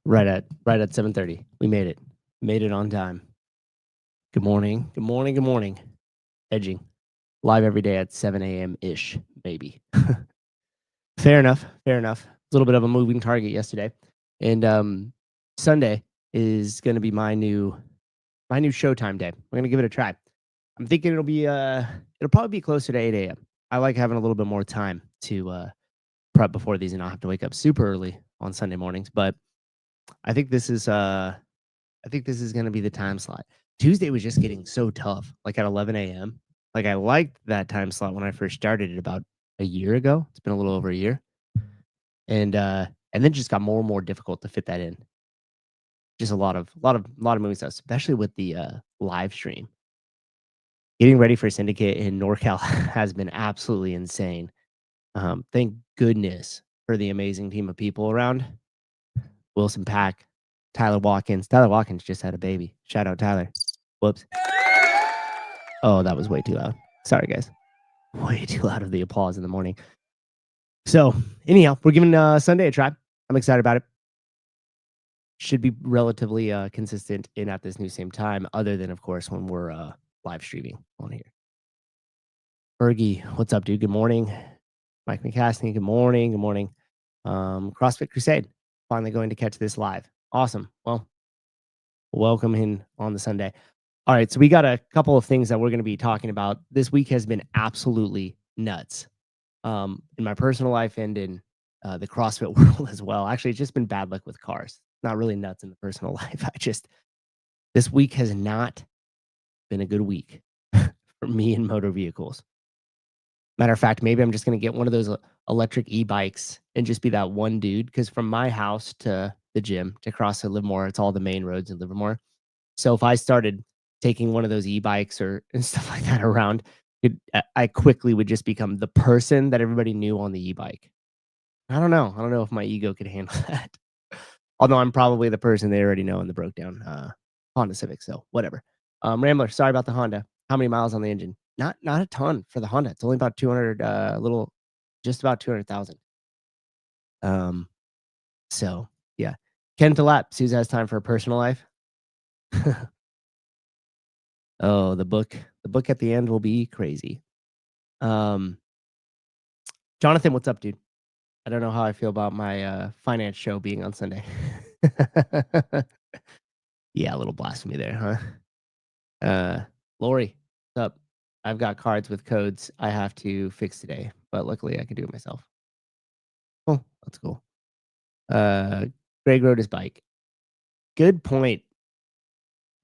Right at 7:30. We made it. Made it on time. Good morning. Good morning. Good morning. Edging. Live every day at 7 a.m. ish, maybe. Fair enough. Fair enough. A little bit of a moving target yesterday. And Sunday is gonna be my new Showtime day. We're gonna give it a try. I'm thinking it'll probably be closer to 8 a.m. I like having a little bit more time to prep before these and not have to wake up super early on Sunday mornings. But I think this is gonna be the time slot. Tuesday was just getting so tough, like at 11 a.m. Like I liked that time slot when I first started it about a year ago. It's been a little over a year. And then just got more and more difficult to fit that in. Just a lot of moving stuff, especially with the live stream. Getting ready for Syndicate in NorCal has been absolutely insane. Thank goodness for the amazing team of people around. Wilson Pack, Tyler Watkins. Tyler Watkins just had a baby. Shout out Tyler. Whoops. Oh, that was way too loud. Sorry, guys. Way too loud of the applause in the morning. So, anyhow, we're giving Sunday a try. I'm excited about it. Should be relatively consistent in at this new same time, other than, of course, when we're live streaming on here. Fergie, what's up, dude? Good morning. Mike McCastney, good morning. Good morning. CrossFit Crusade, finally going to catch this live. Awesome. Well, welcome in on the Sunday. All right, so we got a couple of things that we're going to be talking about. This week has been absolutely nuts in my personal life and in the CrossFit world as well. Actually, it's just been bad luck with cars. Not really nuts in the personal life. This week has not been a good week for me in motor vehicles. Matter of fact, maybe I'm just going to get one of those electric e-bikes and just be that one dude. Because from my house to the gym to CrossFit Livermore, it's all the main roads in Livermore. So if I started taking one of those e-bikes and stuff like that around, I quickly would just become the person that everybody knew on the e-bike. I don't know. I don't know if my ego could handle that. Although I'm probably the person they already know in the broke down Honda Civic. So whatever. Rambler, sorry about the Honda. How many miles on the engine? Not a ton for the Honda. It's only about 200, just about 200,000. So yeah. Ken Talap, Souza has time for a personal life. Oh, the book at the end will be crazy. Jonathan, what's up, dude? I don't know how I feel about my finance show being on Sunday. Yeah, a little blasphemy there, huh? Lori, what's up? I've got cards with codes I have to fix today, but luckily I can do it myself. Oh, that's cool. Greg rode his bike. Good point,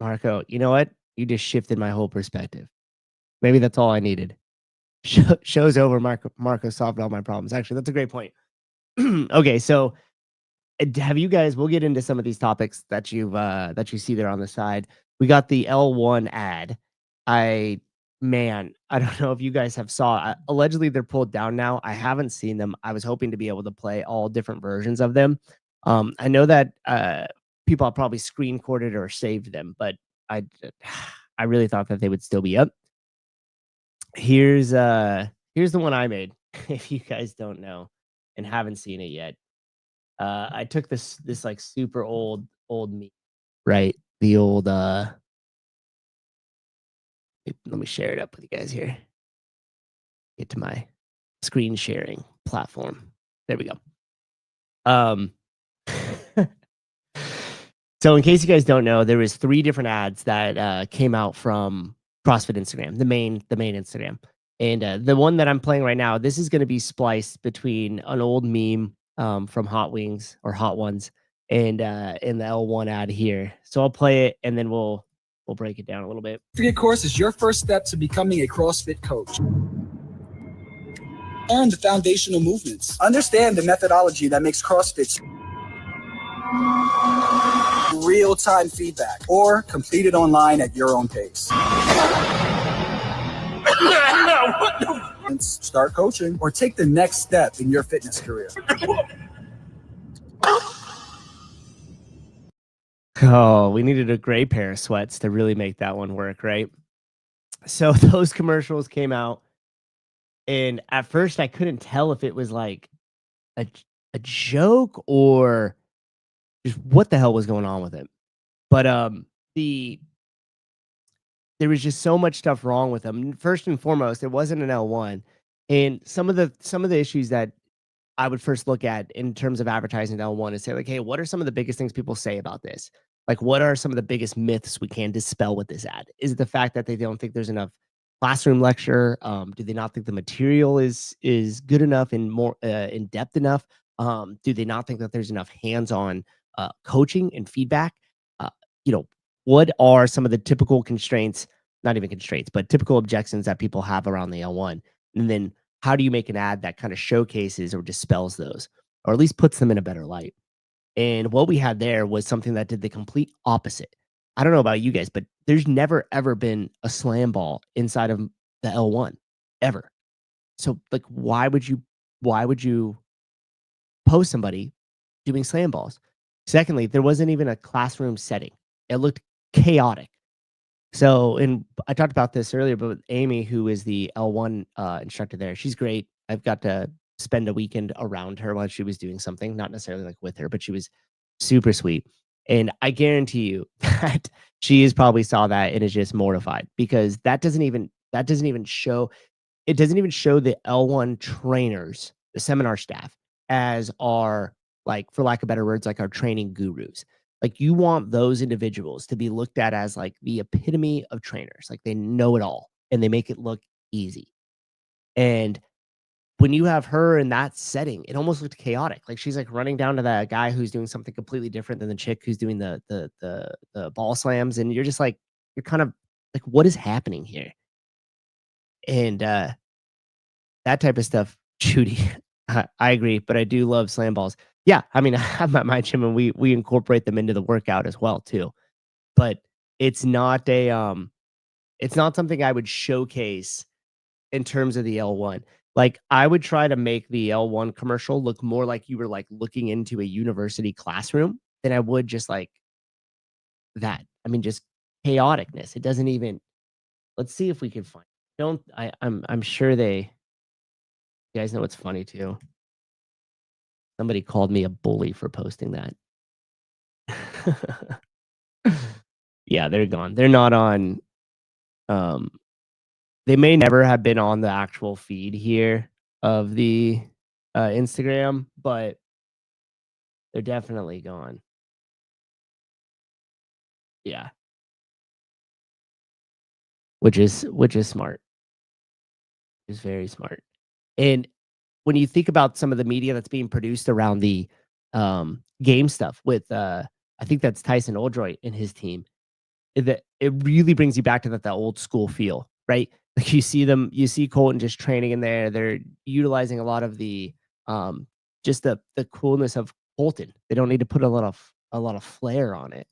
Marco. You know what? You just shifted my whole perspective. Maybe that's all I needed. Show's over. Marco solved all my problems. Actually, that's a great point. Okay, so have you guys? We'll get into some of these topics that you see there on the side. We got the L1 ad. I don't know if you guys have saw. Allegedly, they're pulled down now. I haven't seen them. I was hoping to be able to play all different versions of them. I know that people have probably screen recorded or saved them, but I really thought that they would still be up. Here's the one I made. If you guys don't know and haven't seen it yet, I took this like super old meme, right? The old let me share it up with you guys here. Get to my screen sharing platform. There we go. So in case you guys don't know, there was 3 different ads that came out from CrossFit Instagram, the main Instagram. And the one that I'm playing right now, this is going to be spliced between an old meme from Hot Wings or Hot Ones and in the L1 ad here. So I'll play it and then we'll break it down a little bit. CrossFit course is your first step to becoming a CrossFit coach. Learn the foundational movements. Understand the methodology that makes CrossFit real-time feedback, or complete it online at your own pace. And start coaching or take the next step in your fitness career. Oh, we needed a gray pair of sweats to really make that one work, right? So those commercials came out, and at first I couldn't tell if it was like a joke or just what the hell was going on with him? But the there was just so much stuff wrong with him. First and foremost, it wasn't an L1, and some of the issues that I would first look at in terms of advertising L1 and say like, hey, what are some of the biggest things people say about this? Like, what are some of the biggest myths we can dispel with this ad? Is it the fact that they don't think there's enough classroom lecture? Do they not think the material is good enough and more in depth enough? Do they not think that there's enough hands-on coaching and feedback? Uh, you know, what are some of the typical constraints? Not even constraints, but typical objections that people have around the L1? And then how do you make an ad that kind of showcases or dispels those, or at least puts them in a better light? And what we had there was something that did the complete opposite. I don't know about you guys, but there's never ever been a slam ball inside of the L1 ever. So like why would you post somebody doing slam balls? Secondly, there wasn't even a classroom setting. It looked chaotic. So, and I talked about this earlier, but with Amy, who is the L1 instructor there, she's great. I've got to spend a weekend around her while she was doing something, not necessarily like with her, but she was super sweet. And I guarantee you that she is probably saw that and is just mortified because that doesn't even show the L1 trainers, the seminar staff, as our, like, for lack of better words, like our training gurus. Like, you want those individuals to be looked at as like the epitome of trainers. Like, they know it all and they make it look easy. And when you have her in that setting, it almost looked chaotic. Like, she's like running down to that guy who's doing something completely different than the chick who's doing the ball slams. And you're just like, you're kind of like, what is happening here? And that type of stuff, Judy, I agree, but I do love slam balls. Yeah, I mean, I'm at my gym and we incorporate them into the workout as well too. But it's not it's not something I would showcase in terms of the L1. Like, I would try to make the L1 commercial look more like you were like looking into a university classroom than I would just like that. I mean, just chaoticness. It doesn't even. Let's see if we can find. Don't I'm sure they. You guys know what's funny too. Somebody called me a bully for posting that. Yeah, they're gone. They're not on, um they may never have been on the actual feed here of the, Instagram, but they're definitely gone. Yeah, which is smart. Is very smart. And when you think about some of the media that's being produced around the, game stuff with, I think that's Tyson Oldroyd and his team. That it really brings you back to that old school feel, right? Like, you see Colton just training in there. They're utilizing a lot of the, um, just the coolness of Colton. They don't need to put a lot of flair on it.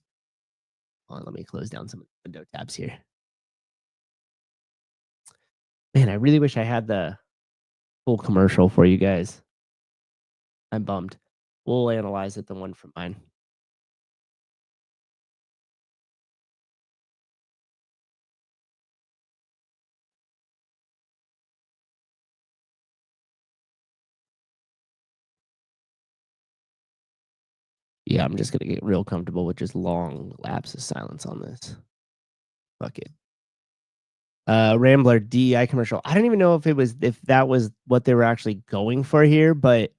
Hold on, let me close down some of the window tabs here. Man, I really wish I had the full commercial for you guys. I'm bummed. We'll analyze it, the one from mine. Yeah, I'm just gonna get real comfortable with just long lapses of silence on this. Fuck it. Rambler DEI commercial. I don't even know if that was what they were actually going for here, but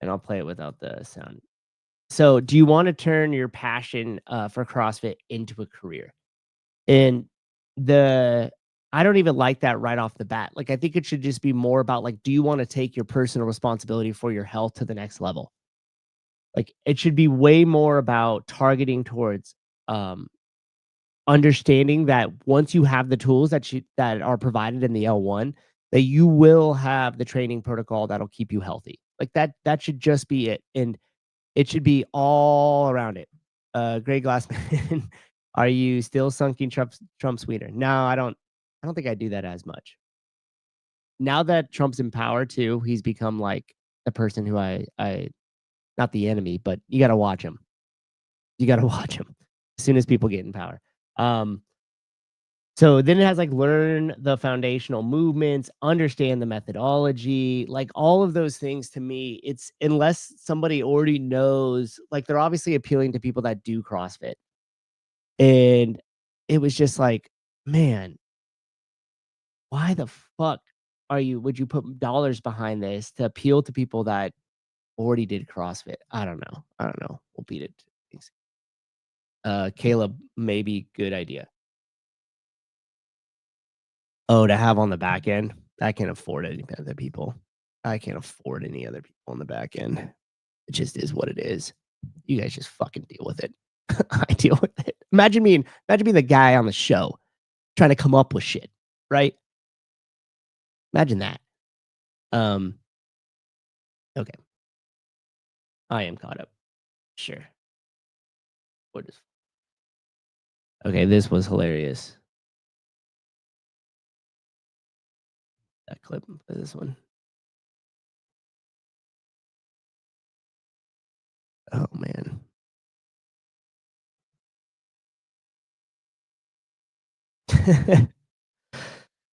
and I'll play it without the sound. So, do you want to turn your passion for CrossFit into a career? And the I don't even like that right off the bat. Like, I think it should just be more about like, do you want to take your personal responsibility for your health to the next level? Like, it should be way more about targeting towards um understanding that once you have the tools that are provided in the L1, that you will have the training protocol that'll keep you healthy. Like, that should just be it, and it should be all around it. Grey Glassman, are you still sunking Trump's wiener? No, I don't think I do that as much. Now that Trump's in power too, he's become like the person who I not the enemy, but you gotta watch him. You gotta watch him as soon as people get in power. Um So then it has like learn the foundational movements, understand the methodology, like all of those things to me, it's unless somebody already knows, like they're obviously appealing to people that do CrossFit. And it was just like, man, why the fuck would you put dollars behind this to appeal to people that already did CrossFit? I don't know. I don't know. We'll beat it. Thanks. Caleb, maybe good idea. Oh, to have on the back end? I can't afford any other people. I can't afford any other people on the back end. It just is what it is. You guys just fucking deal with it. I deal with it. Imagine being the guy on the show trying to come up with shit, right? Imagine that. Um, okay. I am caught up. Sure. What is Okay, this was hilarious. That clip for this one. Oh man.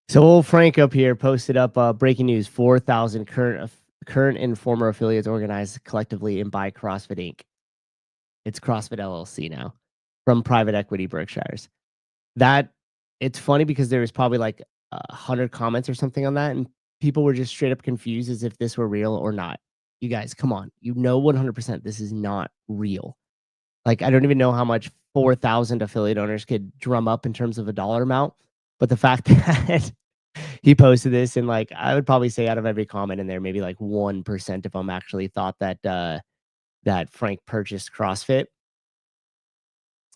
So old Frank up here posted up breaking news: 4,000 current and former affiliates organized collectively and by CrossFit Inc. It's CrossFit LLC now, from private equity Berkshires. That It's funny because there was probably like 100 comments or something on that, and people were just straight up confused as if this were real or not. You guys, come on, 100% this is not real. Like, I don't even know how much 4,000 affiliate owners could drum up in terms of a dollar amount, but the fact that he posted this, and like I would probably say out of every comment in there, maybe like 1% of them actually thought that that Frank purchased CrossFit.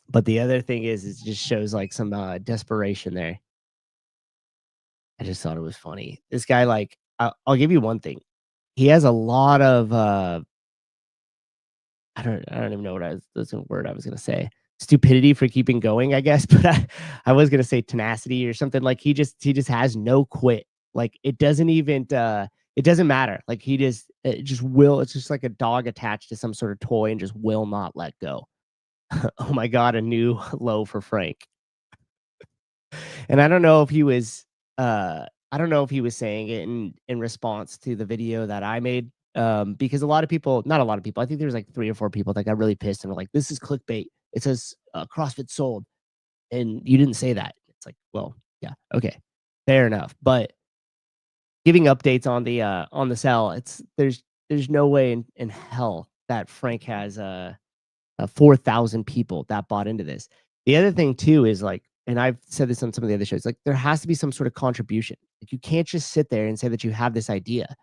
But the other thing is, it just shows like some desperation there. I just thought it was funny. This guy, like, I'll give you one thing. He has a lot of I don't even know what that's a word I was gonna say. Stupidity for keeping going, I guess, but I was gonna say tenacity or something. Like he just has no quit. Like it doesn't even it doesn't matter. Like it just will. It's just like a dog attached to some sort of toy and just will not let go. Oh my god, a new low for Frank. And I don't know if he was saying it in response to the video that I made, because a lot of people, not a lot of people, I think there's like 3 or 4 people that got really pissed and were like, "This is clickbait. It says, CrossFit sold, and you didn't say that." It's like, well, yeah, okay, fair enough. But giving updates on the sell, there's no way in hell that Frank has, 4,000 people that bought into this. The other thing too is like, and I've said this on some of the other shows, like there has to be some sort of contribution. Like you can't just sit there and say that you have this idea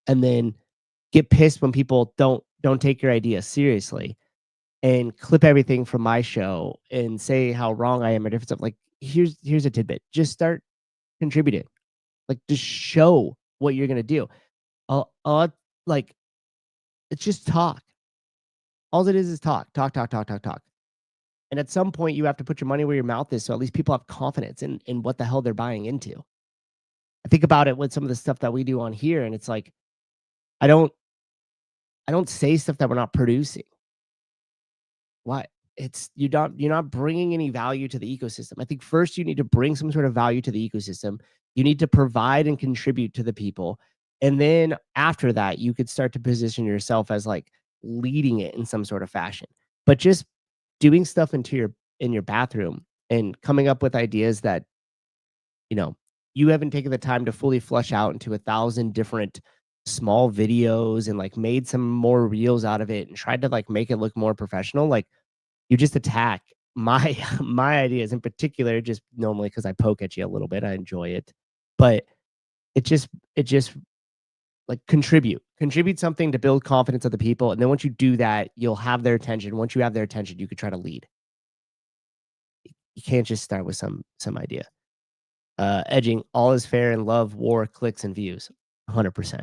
and then get pissed when people don't take your idea seriously and clip everything from my show and say how wrong I am or different stuff. Like here's a tidbit. Just start contributing. Like just show what you're gonna do. I'll like it's just talk. All it is talk, talk, talk, talk, talk, talk. And at some point, you have to put your money where your mouth is, so at least people have confidence in what the hell they're buying into. I think about it with some of the stuff that we do on here, and it's like I don't I don't say stuff that we're not producing. Why? You're not bringing any value to the ecosystem. I think first you need to bring some sort of value to the ecosystem. You need to provide and contribute to the people. And then after that, you could start to position yourself as like leading it in some sort of fashion. But just doing stuff in your bathroom and coming up with ideas that, you know, you haven't taken the time to fully flush out into 1,000 different small videos and like made some more reels out of it and tried to like make it look more professional. Like you just attack my my ideas in particular, just normally because I poke at you a little bit. I enjoy it. But it just like contribute something to build confidence of the people. And then once you do that, you'll have their attention. Once you have their attention, you could try to lead. You can't just start with some idea. Edging, all is fair in love, war, clicks, and views. 100%.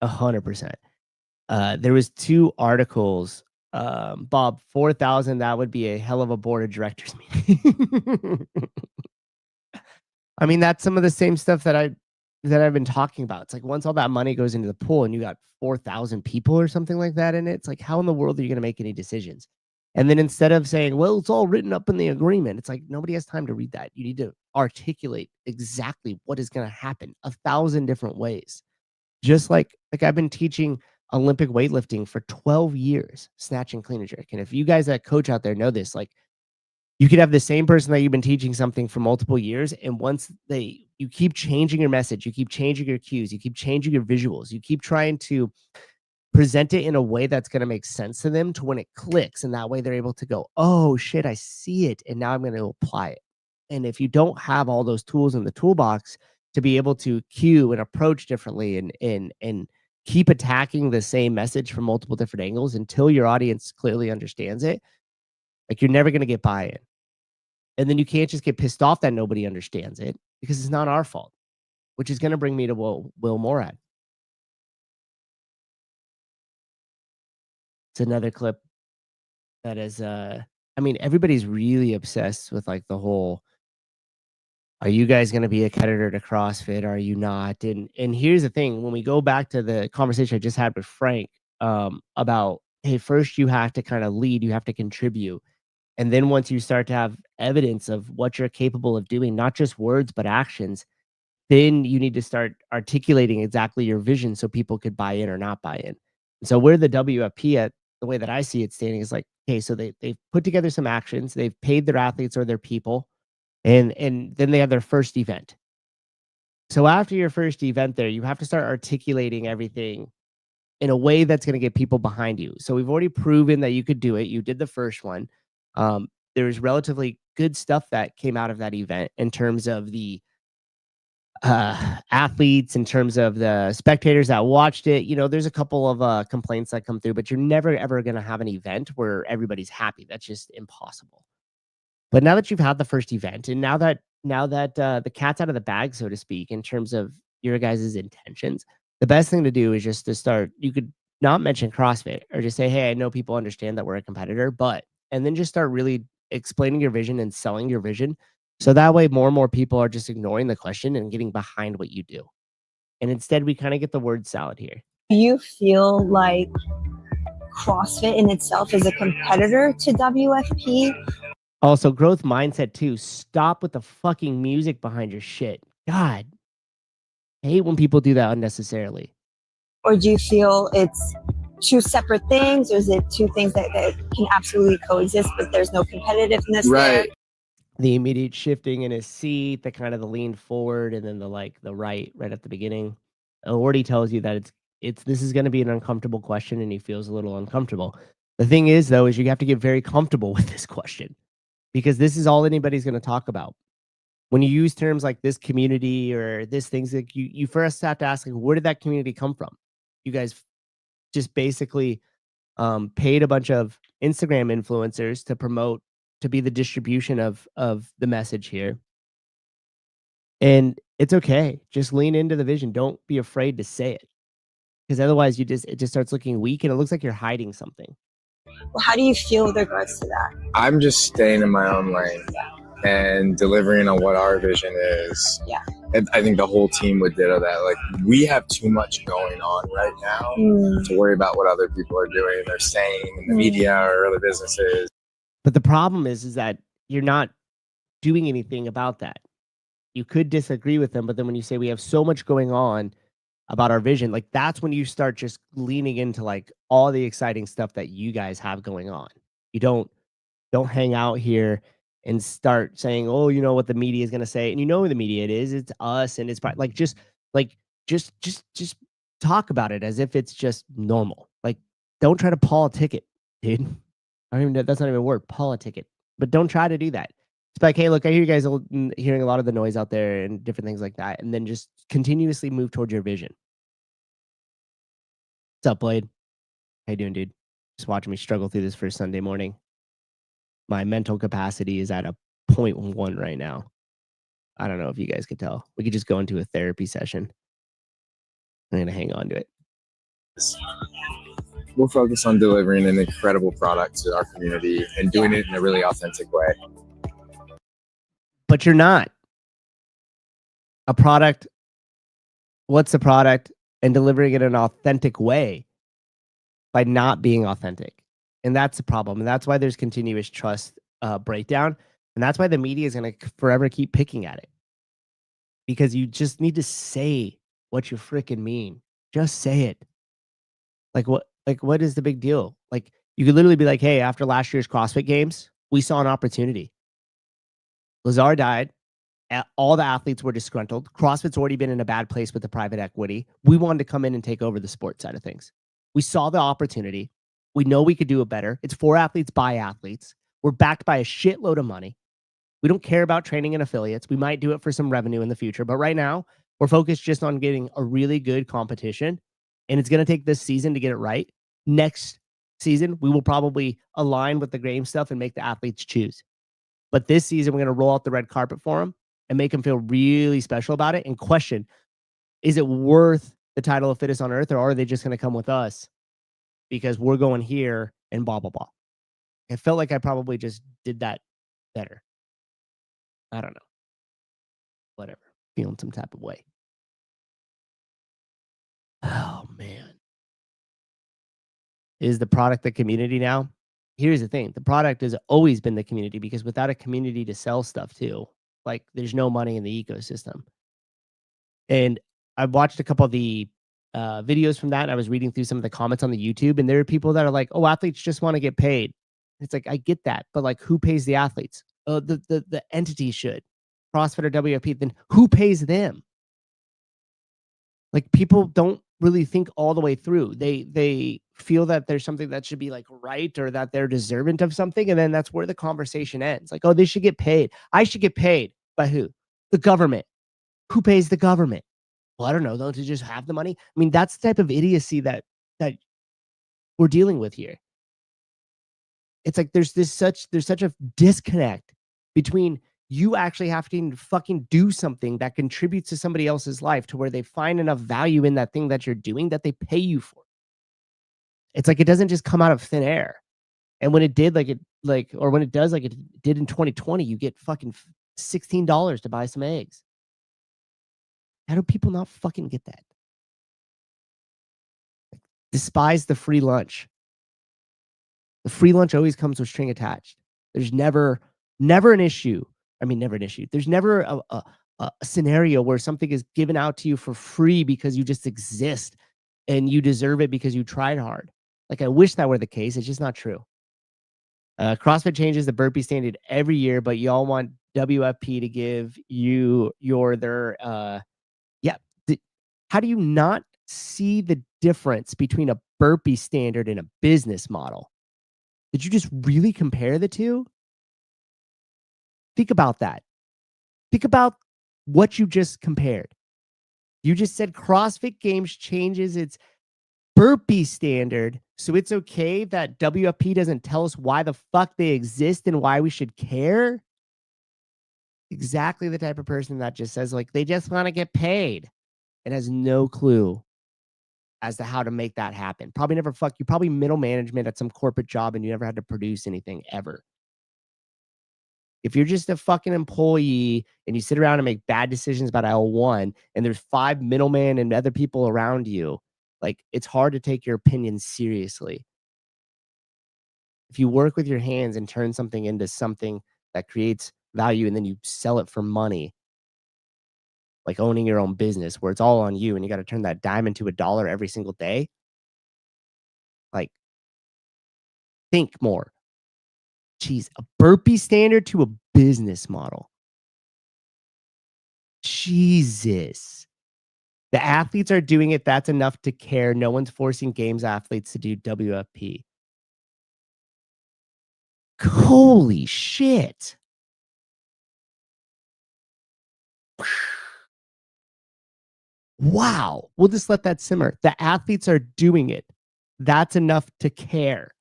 100%. There was 2 articles. Bob, 4,000, that would be a hell of a board of directors meeting. I mean, that's some of the same stuff that I've been talking about. It's like once all that money goes into the pool and you got 4,000 people or something like that in it, it's like how in the world are you going to make any decisions? And then instead of saying, well, it's all written up in the agreement, it's like nobody has time to read that. You need to articulate exactly what is going to happen 1,000 different ways. Just like I've been teaching Olympic weightlifting for 12 years, snatch and clean and jerk. And if you guys that coach out there know this, like you could have the same person that you've been teaching something for multiple years. And once you keep changing your message, you keep changing your cues, you keep changing your visuals, you keep trying to present it in a way that's going to make sense to them to when it clicks. And that way they're able to go, oh shit, I see it. And now I'm going to apply it. And if you don't have all those tools in the toolbox to be able to cue and approach differently and keep attacking the same message from multiple different angles until your audience clearly understands it, like you're never going to get buy-in. And then you can't just get pissed off that nobody understands it because it's not our fault, which is going to bring me to Will Morad. It's another clip that is, I mean, everybody's really obsessed with like the whole, are you guys going to be a competitor to CrossFit? Are you not? And here's the thing, when we go back to the conversation I just had with Frank about, hey, first you have to kind of lead, you have to contribute. And then once you start to have evidence of what you're capable of doing, not just words, but actions, then you need to start articulating exactly your vision so people could buy in or not buy in. And so where the WFP at, the way that I see it standing is like, okay, so they've put together some actions, they've paid their athletes or their people, and then they have their first event. So after your first event there, you have to start articulating everything in a way that's going to get people behind you. So we've already proven that you could do it. You did the first one. There's relatively good stuff that came out of that event in terms of the athletes, in terms of the spectators that watched it. You know, there's a couple of complaints that come through, but you're never ever going to have an event where everybody's happy. That's just impossible. But now that you've had the first event, and now that the cat's out of the bag, so to speak, in terms of your guys' intentions, the best thing to do is just to start. You could not mention CrossFit or just say, hey, I know people understand that we're a competitor, but, and then just start really explaining your vision and selling your vision. So that way more and more people are just ignoring the question and getting behind what you do. And instead we kind of get the word salad here. Do you feel like CrossFit in itself is a competitor to WFP? Also, growth mindset too. Stop with the fucking music behind your shit. God, I hate when people do that unnecessarily. Or do you feel it's two separate things, or is it two things that can absolutely coexist, but there's no competitiveness there? The immediate shifting in his seat, the kind of the lean forward, and then the right at the beginning already tells you that this is going to be an uncomfortable question, and he feels a little uncomfortable. The thing is, though, is you have to get very comfortable with this question, because this is all anybody's going to talk about. When you use terms like this community or this things, like you first have to ask, like, where did that community come from? You guys just basically paid a bunch of Instagram influencers to promote, to be the distribution of the message here. And it's okay. Just lean into the vision. Don't be afraid to say it, because otherwise it just starts looking weak and it looks like you're hiding something. Well, how do you feel with regards to that? I'm just staying in my own lane and delivering on what our vision is. Yeah. And I think the whole team would ditto that. Like, we have too much going on right now to worry about what other people are doing or saying in the media or other businesses. But the problem is that you're not doing anything about that. You could disagree with them, but then when you say we have so much going on about our vision, like that's when you start just leaning into like all the exciting stuff that you guys have going on. You don't hang out here and start saying, oh, you know what the media is going to say. And you know who the media it is. It's us. And it's like, just talk about it as if it's just normal. Like, don't try to politic it, dude. I don't even know, that's not even a word, politic it. But don't try to do that. It's like, hey, look, I hear you guys hearing a lot of the noise out there and different things like that. And then just continuously move towards your vision. What's up, Blade? How you doing, dude? Just watching me struggle through this first Sunday morning. My mental capacity is at a 0.1 right now. I don't know if you guys could tell. We could just go into a therapy session. I'm going to hang on to it. We'll focus on delivering an incredible product to our community and doing it in a really authentic way. But you're not. A product, what's the product? And delivering it in an authentic way by not being authentic. And that's the problem. And that's why there's continuous trust breakdown. And that's why the media is going to forever keep picking at it. Because you just need to say what you freaking mean. Just say it. Like what is the big deal? Like, you could literally be like, hey, after last year's CrossFit games, we saw an opportunity. Lazar died. All the athletes were disgruntled. CrossFit's already been in a bad place with the private equity. We wanted to come in and take over the sports side of things. We saw the opportunity. We know we could do it better. It's for athletes by athletes. We're backed by a shitload of money. We don't care about training and affiliates. We might do it for some revenue in the future. But right now, we're focused just on getting a really good competition. And it's going to take this season to get it right. Next season, we will probably align with the game stuff and make the athletes choose. But this season, we're going to roll out the red carpet for them and make them feel really special about it and question, is it worth the title of fittest on earth, or are they just going to come with us because we're going here and blah, blah, blah. I felt like I probably just did that better. I don't know. Whatever. Feeling some type of way. Oh, man. Is the product the community now? Here's the thing. The product has always been the community, because without a community to sell stuff to, like, there's no money in the ecosystem. And I've watched a couple of the videos from that. And I was reading through some of the comments on the YouTube, and there are people that are like, oh, athletes just want to get paid. It's like, I get that. But like, who pays the athletes? The entity should. CrossFit or WFP, then who pays them? Like, people don't really think all the way through. They feel that there's something that should be like right, or that they're deserving of something, and then that's where the conversation ends. Like, oh, they should get paid. I should get paid. By who? The government. Who pays the government? Well, I don't know. Don't you just have the money? I mean, that's the type of idiocy that we're dealing with here. It's like there's such a disconnect between you actually having to fucking do something that contributes to somebody else's life to where they find enough value in that thing that you're doing that they pay you for. It's like it doesn't just come out of thin air. And when it did, or when it does, like it did in 2020, you get fucking $16 to buy some eggs. How do people not fucking get that? Despise the free lunch. The free lunch always comes with string attached. There's never an issue. I mean, never an issue. There's never a scenario where something is given out to you for free because you just exist and you deserve it because you tried hard. Like, I wish that were the case. It's just not true. CrossFit changes the burpee standard every year, but y'all want WFP to give you how do you not see the difference between a burpee standard and a business model? Did you just really compare the two? Think about that. Think about what you just compared. You just said CrossFit Games changes its burpee standard, so it's okay that WFP doesn't tell us why the fuck they exist and why we should care? Exactly the type of person that just says, like, they just want to get paid and has no clue as to how to make that happen. Probably never you probably middle management at some corporate job and you never had to produce anything ever. If you're just a fucking employee and you sit around and make bad decisions about L1 and there's 5 middlemen and other people around you, like, it's hard to take your opinion seriously. If you work with your hands and turn something into something that creates value and then you sell it for money, like owning your own business where it's all on you and you got to turn that dime into $1 every single day, like, think more. Jeez, a burpee standard to a business model. Jesus. The athletes are doing it. That's enough to care. No one's forcing games athletes to do WFP. Holy shit. Wow. We'll just let that simmer. The athletes are doing it. That's enough to care.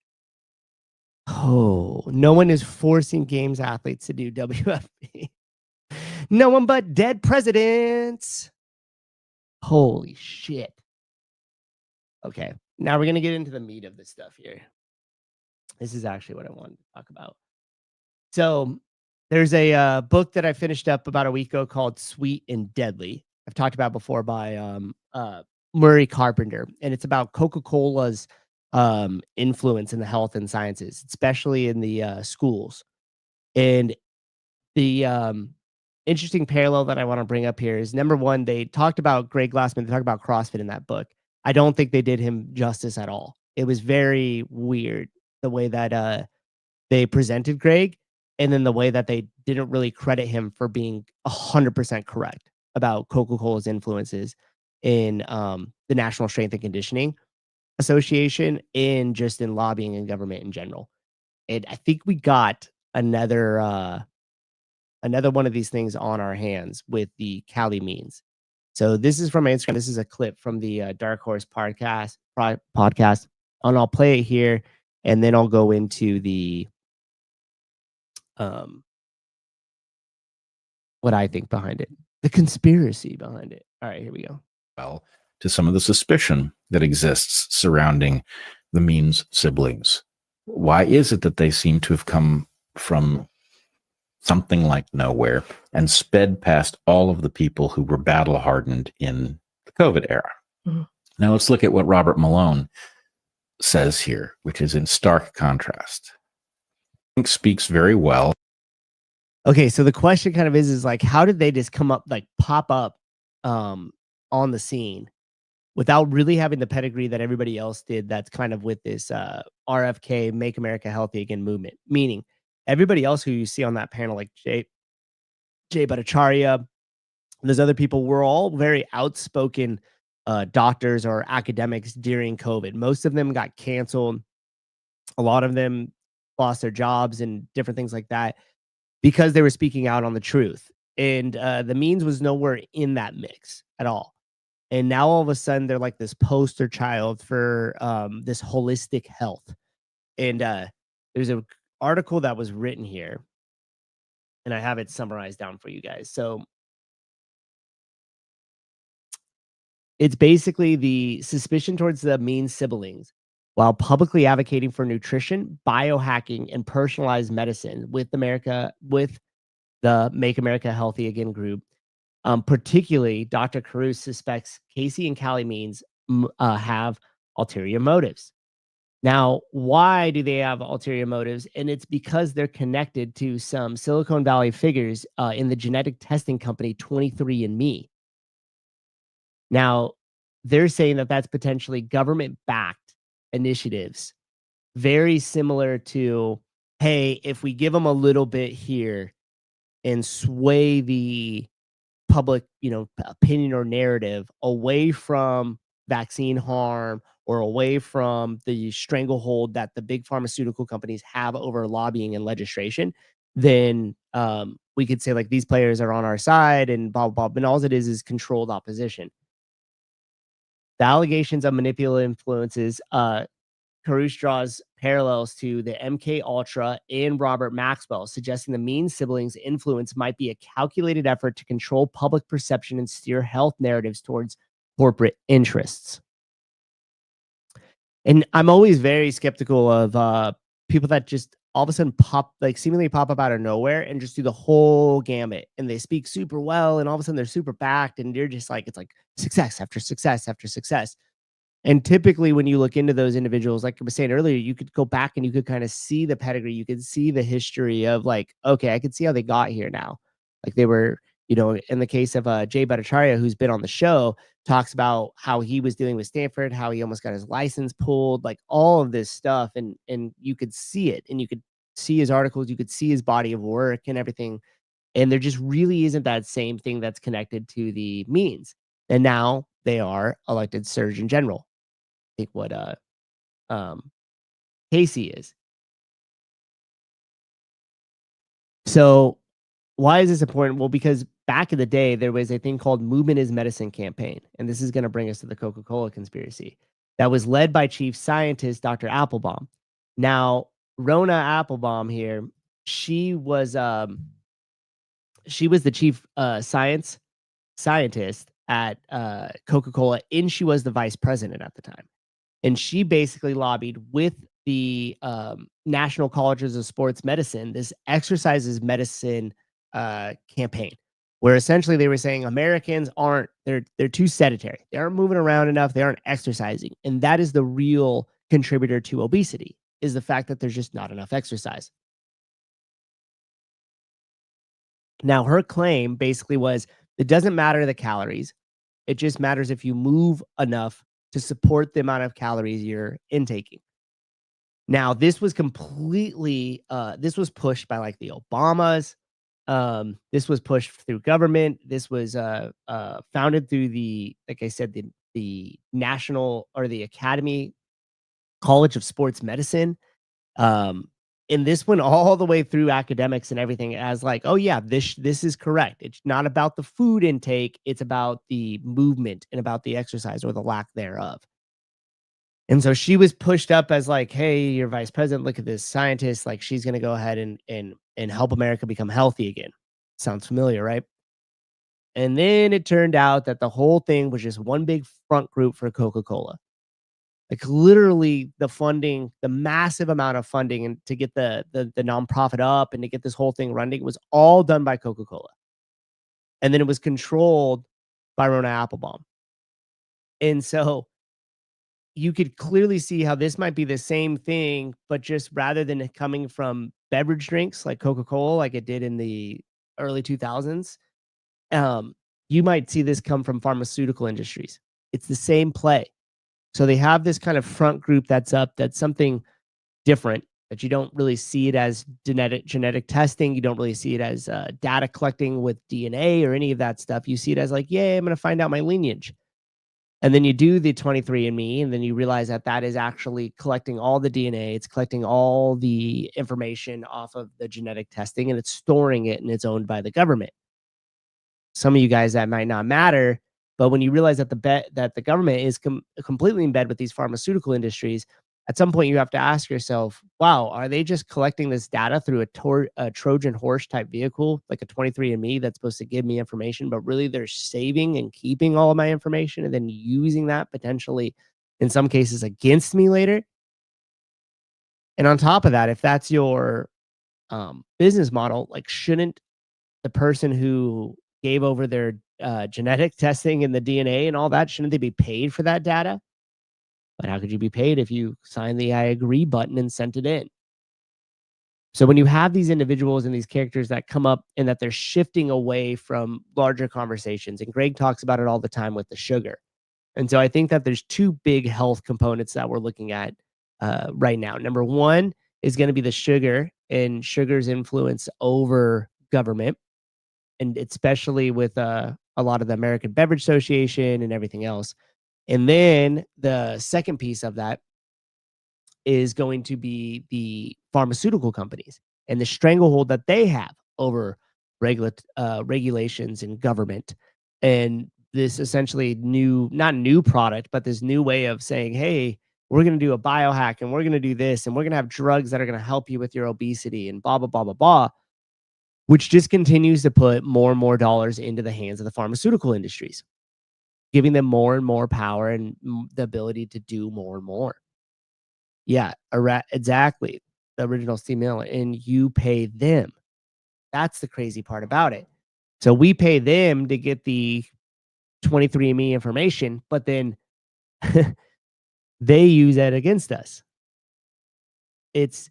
Oh, no one is forcing games athletes to do WFP. No one but dead presidents. Holy shit. Okay, now we're going to get into the meat of this stuff here. This is actually what I wanted to talk about. So there's a book that I finished up about a week ago called Sweet and Deadly. I've talked about before by Murray Carpenter. And it's about Coca-Cola's influence in the health and sciences, especially in the schools. And the interesting parallel that I want to bring up here is number one, they talked about Greg Glassman, they talked about CrossFit in that book. I don't think they did him justice at all. It was very weird the way that they presented Greg, and then the way that they didn't really credit him for being 100% correct about Coca-Cola's influences in the National Strength and Conditioning Association and just in lobbying and government in general. And I think we got another one of these things on our hands with the Cali means. So this is from Instagram. This is a clip from the Dark Horse podcast, and I'll play it here, and then I'll go into the what I think behind it, the conspiracy behind it. All right, here we go. Well, to some of the suspicion that exists surrounding the Means siblings. Why is it that they seem to have come from something like nowhere and sped past all of the people who were battle hardened in the COVID era? Mm-hmm. Now let's look at what Robert Malone says here, which is in stark contrast. I think speaks very well. Okay, so the question kind of is like, how did they just come up, like pop up on the scene without really having the pedigree that everybody else did? That's kind of with this RFK, Make America Healthy Again movement. Meaning everybody else who you see on that panel, like Jay Bhattacharya, there's other people, were all very outspoken doctors or academics during COVID. Most of them got canceled. A lot of them lost their jobs and different things like that because they were speaking out on the truth. And the Means was nowhere in that mix at all. And now all of a sudden they're like this poster child for this holistic health. And there's an article that was written here, and I have it summarized down for you guys. So it's basically the suspicion towards the Means siblings, while publicly advocating for nutrition, biohacking, and personalized medicine with the Make America Healthy Again group. Particularly, Dr. Caruso suspects Casey and Cali Means have ulterior motives. Now, why do they have ulterior motives? And it's because they're connected to some Silicon Valley figures in the genetic testing company 23andMe. Now, they're saying that that's potentially government-backed initiatives, very similar to, hey, if we give them a little bit here and sway the public, opinion or narrative away from vaccine harm or away from the stranglehold that the big pharmaceutical companies have over lobbying and legislation, then we could say like these players are on our side and blah, blah, blah. And all it is controlled opposition. The allegations of manipulative influences, Caruso draws parallels to the MK Ultra and Robert Maxwell, suggesting the Means siblings' influence might be a calculated effort to control public perception and steer health narratives towards corporate interests. And I'm always very skeptical of people that just all of a sudden seemingly pop up out of nowhere and just do the whole gamut. And they speak super well, and all of a sudden they're super backed, and you're just like, it's like success after success after success. And typically when you look into those individuals, like I was saying earlier, you could go back and you could kind of see the pedigree. You could see the history of like, okay, I could see how they got here now. Like they were, in the case of Jay Bhattacharya, who's been on the show, talks about how he was dealing with Stanford, how he almost got his license pulled, like all of this stuff. And you could see it, and you could see his articles, you could see his body of work and everything. And there just really isn't that same thing that's connected to the Means. And now they are elected Surgeon General. I think what Casey is. So why is this important? Well, because back in the day, there was a thing called Movement is Medicine campaign. And this is going to bring us to the Coca-Cola conspiracy that was led by chief scientist, Dr. Applebaum. Now, Rona Applebaum here, she was the chief scientist at Coca-Cola, and she was the vice president at the time. And she basically lobbied with the National Colleges of Sports Medicine, this exercises medicine campaign, where essentially they were saying Americans they're too sedentary. They aren't moving around enough. They aren't exercising. And that is the real contributor to obesity, is the fact that there's just not enough exercise. Now, her claim basically was, it doesn't matter the calories. It just matters if you move enough to support the amount of calories you're intaking. Now, this was completely, this was pushed by like the Obamas. This was pushed through government. This was founded through the, like I said, the National or the Academy College of Sports Medicine. And this went all the way through academics and everything as like, oh yeah, this is correct. It's not about the food intake. It's about the movement and about the exercise or the lack thereof. And so she was pushed up as like, hey, your vice president, look at this scientist. Like she's going to go ahead and help America become healthy again. Sounds familiar, right? And then it turned out that the whole thing was just one big front group for Coca-Cola. Like literally the funding, the massive amount of funding and to get the nonprofit up and to get this whole thing running was all done by Coca-Cola. And then it was controlled by Rona Applebaum. And so you could clearly see how this might be the same thing, but just rather than it coming from beverage drinks like Coca-Cola, like it did in the early 2000s, you might see this come from pharmaceutical industries. It's the same play. So they have this kind of front group that's up, that's something different, that you don't really see it as genetic testing. You don't really see it as data collecting with DNA or any of that stuff. You see it as like, yeah, I'm going to find out my lineage. And then you do the 23andMe, and then you realize that that is actually collecting all the DNA. It's collecting all the information off of the genetic testing, and it's storing it, and it's owned by the government. Some of you guys, that might not matter, but when you realize that the government is completely in bed with these pharmaceutical industries, at some point you have to ask yourself, wow, are they just collecting this data through a Trojan horse type vehicle, like a 23andMe that's supposed to give me information, but really they're saving and keeping all of my information and then using that potentially in some cases against me later? And on top of that, if that's your business model, like shouldn't the person who gave over their genetic testing and the DNA and all that, shouldn't they be paid for that data? But how could you be paid if you signed the I agree button and sent it in? So when you have these individuals and these characters that come up and that they're shifting away from larger conversations, and Greg talks about it all the time with the sugar. And so I think that there's two big health components that we're looking at right now. Number one is going to be the sugar and sugar's influence over government, and especially with a lot of the American Beverage Association and everything else. And then the second piece of that is going to be the pharmaceutical companies and the stranglehold that they have over regulations and government. And this essentially not new product, but this new way of saying, hey, we're going to do a biohack and we're going to do this and we're going to have drugs that are going to help you with your obesity and blah, blah, blah, blah, blah, which just continues to put more and more dollars into the hands of the pharmaceutical industries, giving them more and more power and the ability to do more and more. Yeah, exactly. The original Steve Miller, and you pay them. That's the crazy part about it. So we pay them to get the 23andMe information, but then they use that against us. It's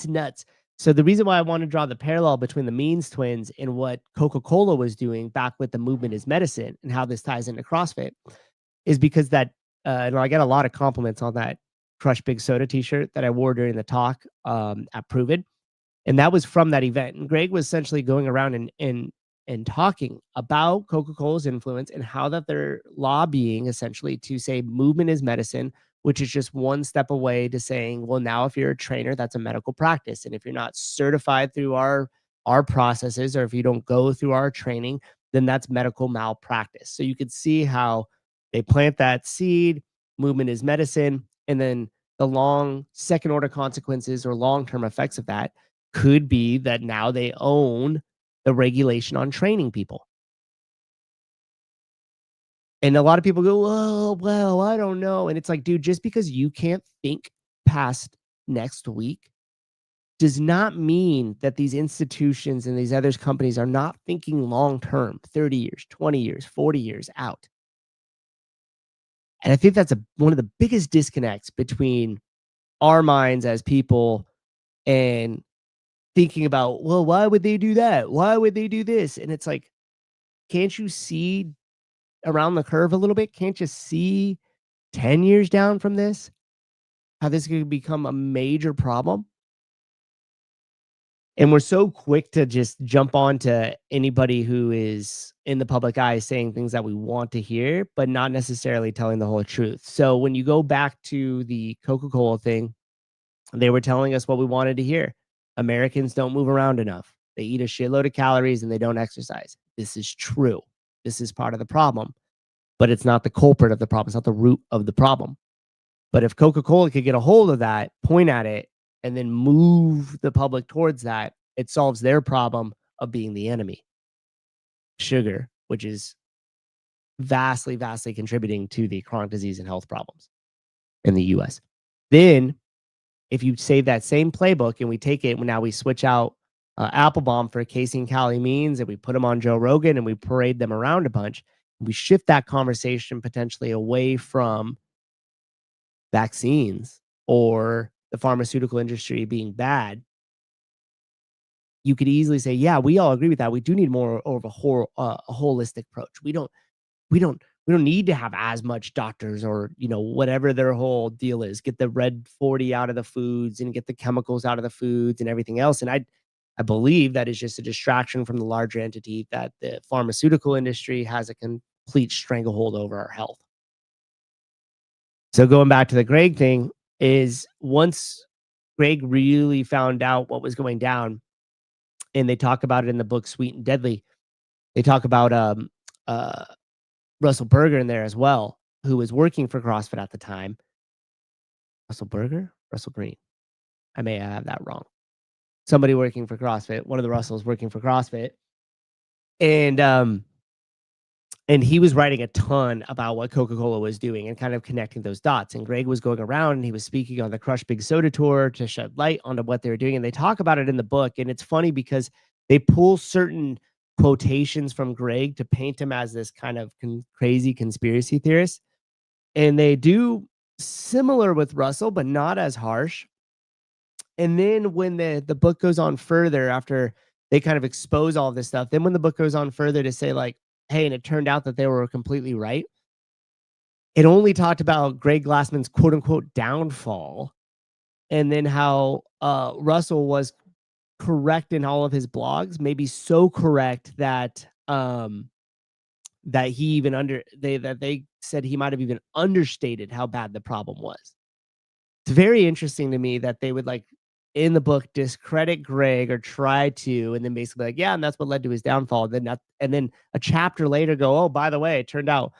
nuts. So the reason why I want to draw the parallel between the Means twins and what Coca-Cola was doing back with the movement is medicine and how this ties into CrossFit is because that, and I get a lot of compliments on that Crush Big Soda t-shirt that I wore during the talk at Proven. And that was from that event. And Greg was essentially going around and talking about Coca-Cola's influence and how that they're lobbying essentially to say movement is medicine, which is just one step away to saying, well, now if you're a trainer, that's a medical practice. And if you're not certified through our processes, or if you don't go through our training, then that's medical malpractice. So you could see how they plant that seed, movement is medicine, and then the long second order consequences or long-term effects of that could be that now they own the regulation on training people. And a lot of people go, oh, well, I don't know. And it's like, dude, just because you can't think past next week does not mean that these institutions and these other companies are not thinking long-term, 30 years, 20 years, 40 years out. And I think that's one of the biggest disconnects between our minds as people and thinking about, well, why would they do that? Why would they do this? And it's like, can't you see around the curve a little bit? Can't you see 10 years down from this, how this could become a major problem? And we're so quick to just jump on to anybody who is in the public eye saying things that we want to hear, but not necessarily telling the whole truth. So when you go back to the Coca-Cola thing, they were telling us what we wanted to hear. Americans don't move around enough. They eat a shitload of calories and they don't exercise. This is true. This is part of the problem, but it's not the culprit of the problem. It's not the root of the problem. But if Coca-Cola could get a hold of that, point at it, and then move the public towards that, it solves their problem of being the enemy. Sugar, which is vastly, vastly contributing to the chronic disease and health problems in the US. Then, if you say that same playbook and we take it, now we switch out Applebaum for casein calamines and we put them on Joe Rogan and we parade them around a bunch, we shift that conversation potentially away from vaccines or the pharmaceutical industry being bad. You could easily say, yeah, we all agree with that. We do need more of a holistic approach. We don't need to have as much doctors or, whatever their whole deal is. Get the red 40 out of the foods and get the chemicals out of the foods and everything else. And I believe that is just a distraction from the larger entity that the pharmaceutical industry has a complete stranglehold over our health. So going back to the Greg thing is once Greg really found out what was going down, and they talk about it in the book Sweet and Deadly, they talk about Russell Berger in there as well, who was working for CrossFit at the time. Russell Berger? Russell Green. I may have that wrong. Somebody working for CrossFit, one of the Russells working for CrossFit. And he was writing a ton about what Coca-Cola was doing and kind of connecting those dots. And Greg was going around and he was speaking on the Crush Big Soda tour to shed light onto what they were doing. And they talk about it in the book. And it's funny because they pull certain quotations from Greg to paint him as this kind of crazy conspiracy theorist. And they do similar with Russell, but not as harsh. And then when the book goes on further, after they kind of expose all of this stuff, then when the book goes on further to say like, hey, and it turned out that they were completely right, it only talked about Greg Glassman's quote unquote downfall. And then how Russell was correct in all of his blogs, maybe so correct that that he even they said he might have even understated how bad the problem was. It's very interesting to me that they would like in the book discredit Greg or try to, and then basically like, yeah, and that's what led to his downfall. And then a chapter later go, oh, by the way, it turned out,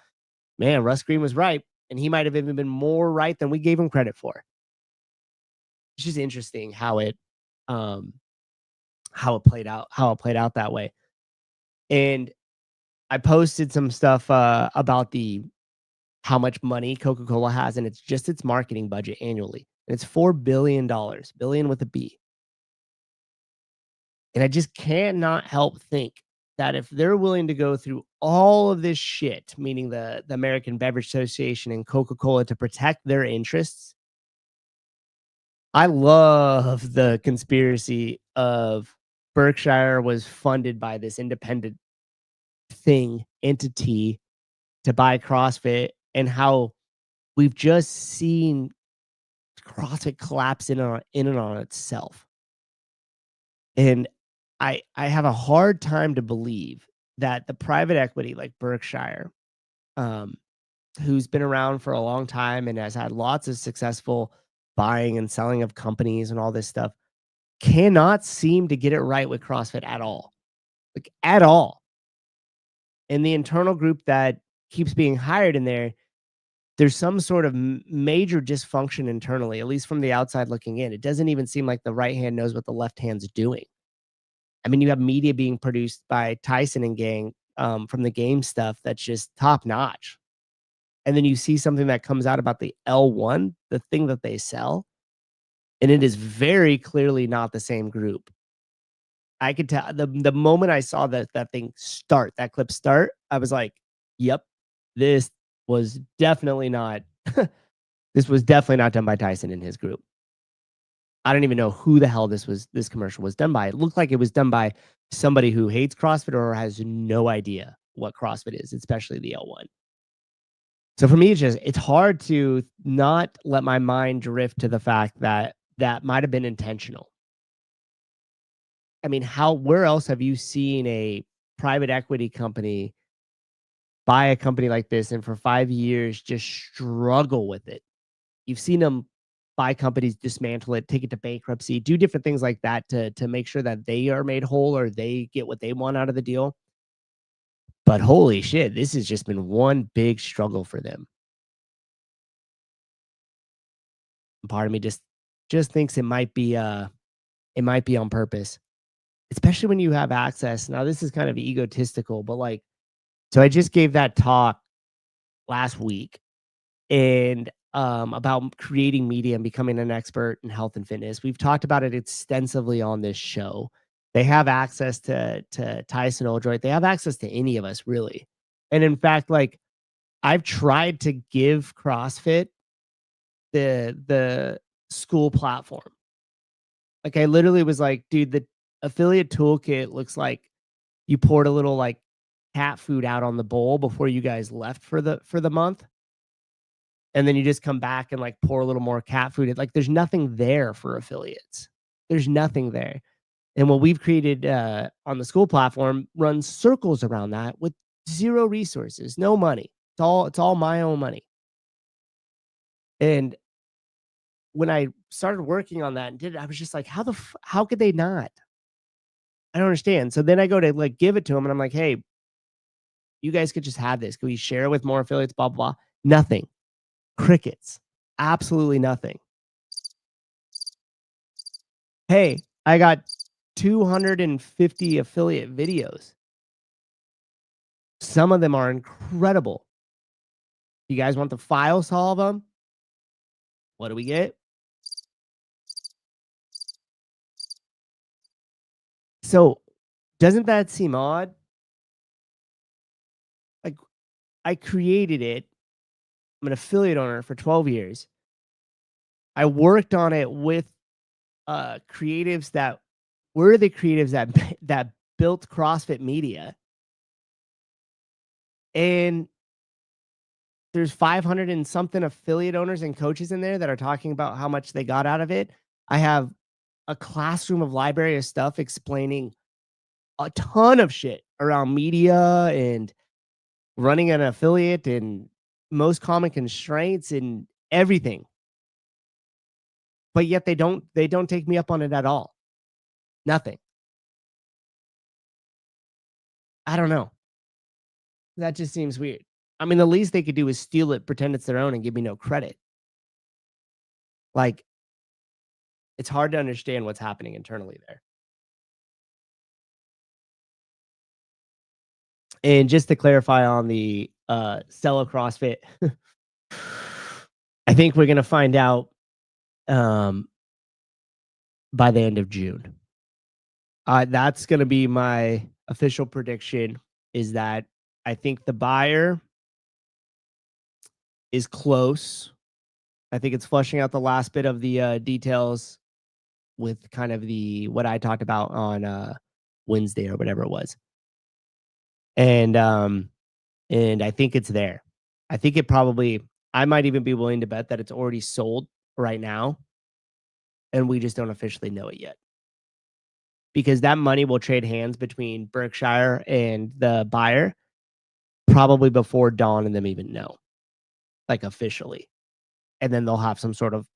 man, Russ Green was right, and he might have even been more right than we gave him credit for. It's just interesting how it played out that way. And I posted some stuff about how much money Coca-Cola has, and it's just its marketing budget annually. And it's $4 billion, billion with a B. And I just cannot help think that if they're willing to go through all of this shit, meaning the American Beverage Association and Coca-Cola to protect their interests, I love the conspiracy of Berkshire was funded by this independent entity to buy CrossFit, and how we've just seen CrossFit collapse in and on itself. And I have a hard time to believe that the private equity like Berkshire, who's been around for a long time and has had lots of successful buying and selling of companies and all this stuff, cannot seem to get it right with CrossFit at all. Like at all. And the internal group that keeps being hired in there's some sort of major dysfunction internally, at least from the outside looking in. It doesn't even seem like the right hand knows what the left hand's doing. I mean, you have media being produced by Tyson and gang from the game stuff that's just top notch. And then you see something that comes out about the L1, the thing that they sell, and it is very clearly not the same group. I could tell the moment I saw that clip start, I was like, yep, this was definitely not this was definitely not done by Tyson and his group. I don't even know who the hell this commercial was done by. It looked like it was done by somebody who hates CrossFit or has no idea what CrossFit is, especially the L1. So for me, it's hard to not let my mind drift to the fact that that might have been intentional. I mean, where else have you seen a private equity company buy a company like this and for 5 years just struggle with it? You've seen them buy companies, dismantle it, take it to bankruptcy, do different things like that to make sure that they are made whole or they get what they want out of the deal. But holy shit, this has just been one big struggle for them. Part of me just thinks it might be on purpose, especially when you have access. Now, this is kind of egotistical, but like, so I just gave that talk last week and about creating media and becoming an expert in health and fitness. We've talked about it extensively on this show. They have access to Tyson Oldroyd. They have access to any of us, really. And in fact, like, I've tried to give CrossFit the school platform. Like, I literally was like, dude, the affiliate toolkit looks like you poured a little like cat food out on the bowl before you guys left for the month. And then you just come back and like pour a little more cat food. Like, there's nothing there for affiliates. There's nothing there. And what we've created on the school platform runs circles around that with zero resources, no money. It's all my own money. And when I started working on that and did it, I was just like, how could they not? I don't understand. So then I go to like give it to them and I'm like, hey, you guys could just have this. Can we share it with more affiliates? Blah, blah, blah. Nothing. Crickets. Absolutely nothing. Hey, I got 250 affiliate videos. Some of them are incredible. You guys want the files to all of them? What do we get? So, doesn't that seem odd? Like, I created it. I'm an affiliate owner for 12 years. I worked on it with creatives that were the creatives that built CrossFit Media. And there's 500 and something affiliate owners and coaches in there that are talking about how much they got out of it. I have a classroom of library of stuff explaining a ton of shit around media and running an affiliate and most common constraints and everything. But yet they don't take me up on it at all. Nothing. I don't know. That just seems weird. I mean, the least they could do is steal it, pretend it's their own, and give me no credit. Like, it's hard to understand what's happening internally there. And just to clarify on the Stella CrossFit, I think we're going to find out by the end of June. That's going to be my official prediction, is that I think the buyer is close. I think it's flushing out the last bit of the details with kind of what I talked about on Wednesday or whatever it was. And I think it's there. I think I might even be willing to bet that it's already sold right now. And we just don't officially know it yet. Because that money will trade hands between Berkshire and the buyer probably before Dawn and them even know, like officially. And then they'll have some sort of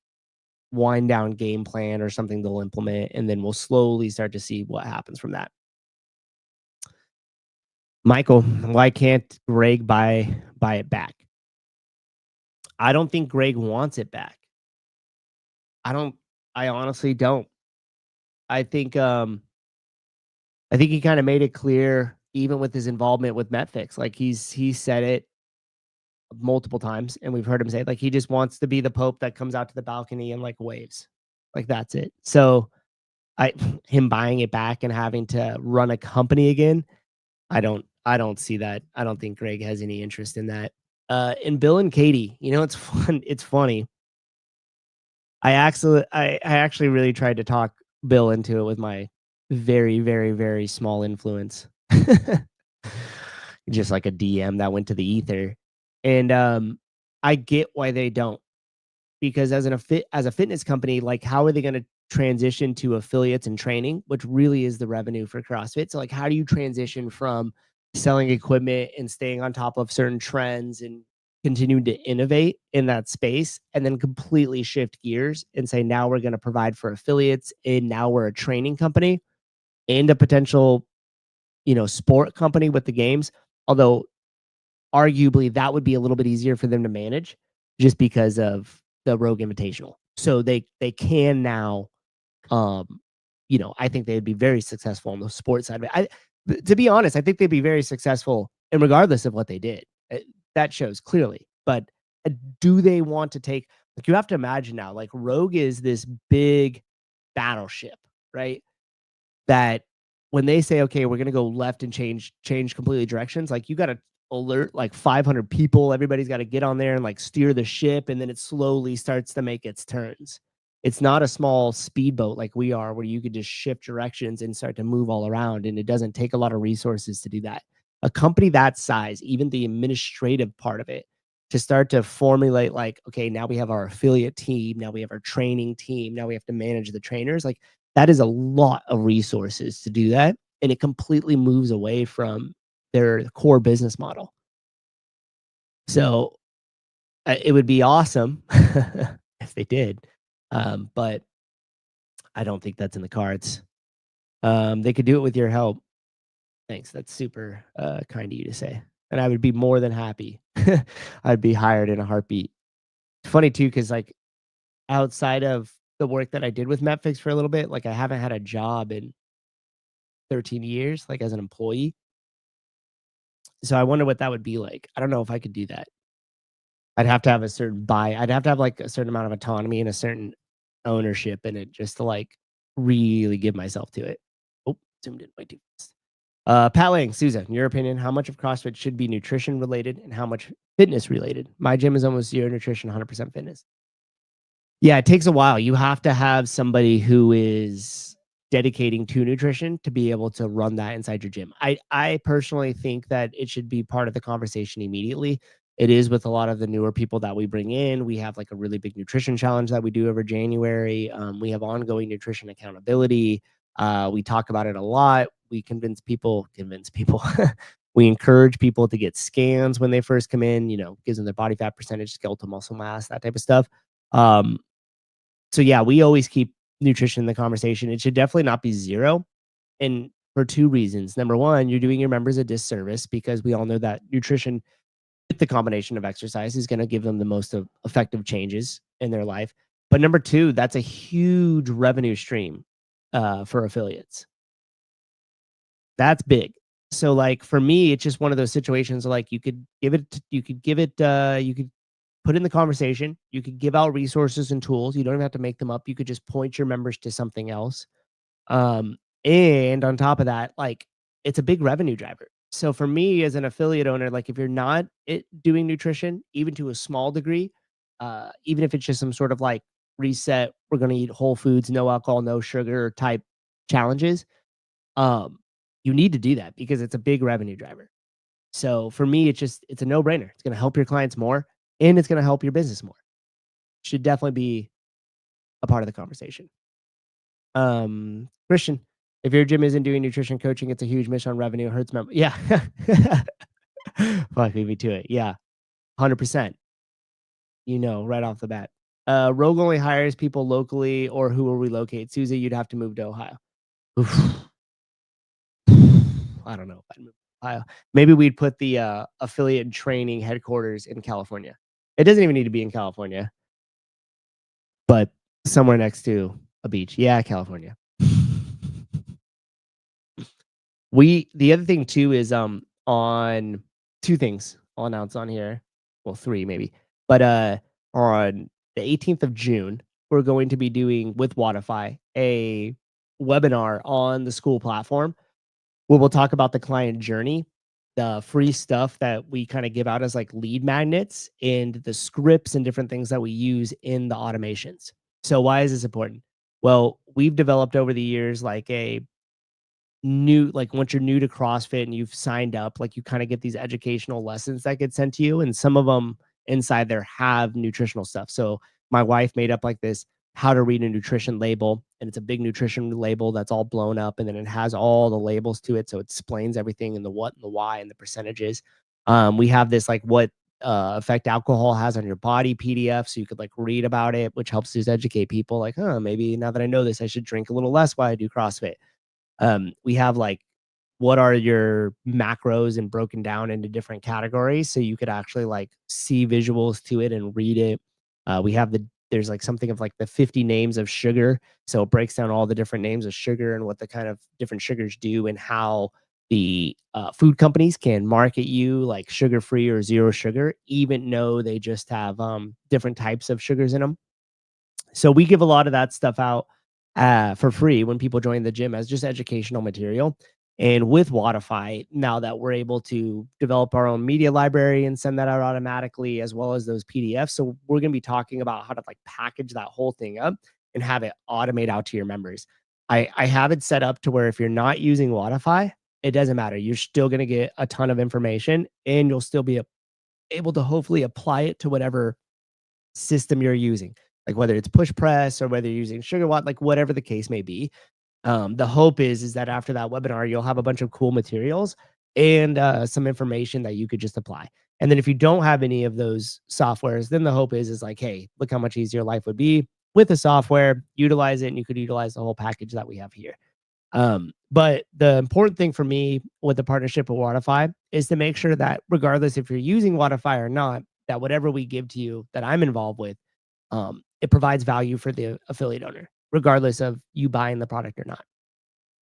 wind down game plan or something they'll implement. And then we'll slowly start to see what happens from that. Michael, why can't Greg buy it back? I don't think Greg wants it back. I honestly don't. I think he kind of made it clear, even with his involvement with Metfix. Like, he said it multiple times, and we've heard him say it, like, he just wants to be the Pope that comes out to the balcony and like waves. Like, that's it. So him buying it back and having to run a company again, I don't see that. I don't think Greg has any interest in that. And Bill and Katie, you know, it's fun. It's funny. I actually really tried to talk Bill into it with my very, very, very small influence. Just like a DM that went to the ether. And I get why they don't. Because as a fitness company, like how are they going to transition to affiliates and training, which really is the revenue for CrossFit? So like how do you transition from selling equipment and staying on top of certain trends and continuing to innovate in that space and then completely shift gears and say now we're going to provide for affiliates and now we're a training company and a potential, you know, sport company with the games, although arguably that would be a little bit easier for them to manage just because of the Rogue Invitational. So they can now, you know, I think they'd be very successful on the sports side of it. To be honest, I think they'd be very successful and regardless of what they did. That shows clearly. But do they want to take, like, you have to imagine now, like Rogue is this big battleship, right? That when they say, okay, we're going to go left and change completely directions, like you got to alert like 500 people. Everybody's got to get on there and like steer the ship. And then it slowly starts to make its turns. It's not a small speedboat like we are, where you could just shift directions and start to move all around. And it doesn't take a lot of resources to do that. A company that size, even the administrative part of it, to start to formulate like, okay, now we have our affiliate team. Now we have our training team. Now we have to manage the trainers. Like, that is a lot of resources to do that. And it completely moves away from their core business model. So it would be awesome if they did. But I don't think that's in the cards. They could do it with your help. Thanks. That's super kind of you to say. And I would be more than happy. I'd be hired in a heartbeat. It's funny too, because like outside of the work that I did with Metfix for a little bit, like I haven't had a job in 13 years, like as an employee. So I wonder what that would be like. I don't know if I could do that. I'd have to have a certain I'd have to have like a certain amount of autonomy and a certain ownership in it just to like really give myself to it. Oh, zoomed in way too fast. Pat Lang, Souza, in your opinion, how much of CrossFit should be nutrition related and how much fitness related? My gym is almost 0 nutrition, 100% fitness. Yeah, it takes a while. You have to have somebody who is dedicating to nutrition to be able to run that inside your gym. I personally think that it should be part of the conversation immediately. It is with a lot of the newer people that we bring in. We have like a really big nutrition challenge that we do over January. We have ongoing nutrition accountability. We talk about it a lot. We convince people. We encourage people to get scans when they first come in, you know, gives them their body fat percentage, skeletal muscle mass, that type of stuff. So yeah, we always keep nutrition in the conversation. It should definitely not be 0. And for 2 reasons. Number 1, you're doing your members a disservice because we all know that nutrition with the combination of exercise is going to give them the most effective changes in their life. But number 2, that's a huge revenue stream for affiliates. That's big. So like for me, it's just one of those situations like you could put in the conversation. You could give out resources and tools. You don't even have to make them up. You could just point your members to something else. And on top of that, like it's a big revenue driver. So for me as an affiliate owner, like if you're not doing nutrition, even to a small degree, even if it's just some sort of like reset, we're going to eat whole foods, no alcohol, no sugar type challenges. You need to do that because it's a big revenue driver. So for me, it's a no-brainer. It's going to help your clients more and it's going to help your business more. Should definitely be a part of the conversation. Christian, if your gym isn't doing nutrition coaching, it's a huge miss on revenue. It hurts members. Yeah. Fuck, leave me to it. Yeah. 100%. You know, right off the bat. Rogue only hires people locally or who will relocate. Souza, you'd have to move to Ohio. Oof. I don't know if I'd move to Ohio. Maybe we'd put the affiliate training headquarters in California. It doesn't even need to be in California, but somewhere next to a beach. Yeah, California. The other thing too is on 2 things I'll announce on here. Well, 3 maybe. But on the 18th of June, we're going to be doing with Wodify a webinar on the school platform where we'll talk about the client journey the free stuff that we kind of give out as like lead magnets and the scripts and different things that we use in the automations. So why is this important? Well, we've developed over the years like a new, like once you're new to CrossFit and you've signed up, like you kind of get these educational lessons that get sent to you. And some of them inside there have nutritional stuff. So my wife made up like this how to read a nutrition label, and it's a big nutrition label that's all blown up, and then it has all the labels to it. So it explains everything and the what and the why and the percentages. We have this like what effect alcohol has on your body PDF, so you could like read about it, which helps us educate people like, maybe now that I know this, I should drink a little less while I do CrossFit. We have like what are your macros and broken down into different categories, so you could actually like see visuals to it and read it. We have there's like something of like the 50 names of sugar, so it breaks down all the different names of sugar and what the kind of different sugars do and how the food companies can market you like sugar free or zero sugar, even though they just have different types of sugars in them. So we give a lot of that stuff out for free when people join the gym as just educational material. And with Wodify, now that we're able to develop our own media library and send that out automatically, as well as those PDFs. So we're going to be talking about how to like package that whole thing up and have it automate out to your members. I have it set up to where if you're not using Wodify, it doesn't matter. You're still going to get a ton of information, and you'll still be able to hopefully apply it to whatever system you're using, like whether it's push press or whether you're using sugar watt, like whatever the case may be. The hope is that after that webinar, you'll have a bunch of cool materials and some information that you could just apply. And then if you don't have any of those softwares, then the hope is like, hey, look how much easier life would be with the software. Utilize it, and you could utilize the whole package that we have here. But the important thing for me with the partnership with Wodify is to make sure that regardless if you're using Wodify or not, that whatever we give to you that I'm involved with, it provides value for the affiliate owner, regardless of you buying the product or not.